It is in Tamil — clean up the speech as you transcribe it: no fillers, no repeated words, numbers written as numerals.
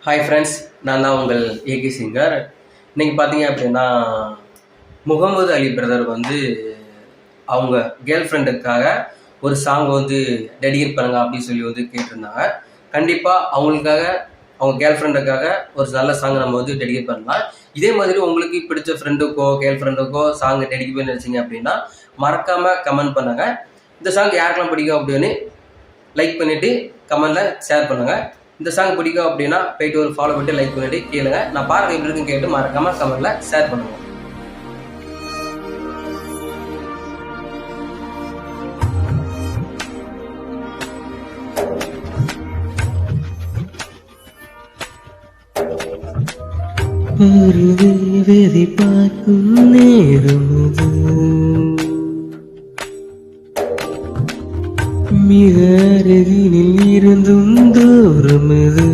ஹாய் ஃப்ரெண்ட்ஸ், நான் தான் உங்கள் ஏகே சிங்கர். இன்னைக்கு பார்த்தீங்க அப்படின்னா, முகமது அலி பிரதர் வந்து அவங்க கேர்ள் ஃப்ரெண்டுக்காக ஒரு சாங் வந்து டெடிகேட் பண்ணுங்க அப்படின்னு சொல்லி வந்து கேட்டிருந்தாங்க. கண்டிப்பாக அவங்களுக்காக, அவங்க கேர்ள் ஃப்ரெண்டுக்காக ஒரு நல்ல சாங் நம்ம வந்து டெடிகேட் பண்ணலாம். இதே மாதிரி உங்களுக்கு பிடிச்ச ஃப்ரெண்டுக்கோ கேர்ள் ஃப்ரெண்டுக்கோ சாங் டெடிகேட் பண்ணி நினச்சிங்க அப்படின்னா மறக்காமல் கமெண்ட் பண்ணுங்கள். இந்த சாங் யாருக்கெல்லாம் பிடிக்கும் அப்படின்னு லைக் பண்ணிவிட்டு கமெண்டில் ஷேர் பண்ணுங்கள். இந்த சாங் பிடிக்கும் அப்படின்னா போயிட்டு ஒரு ஃபாலோ பண்ணிட்டு லைக் பண்ணிட்டு கேளுங்க. நான் பாருங்க எப்படி இருக்குன்னு கேட்டு மறக்காம கமெண்ட்ல ஷேர் பண்ணுங்க. பார்க்கும் நேரம் மிக அருகினில் இருந்தும் தூரம் இது.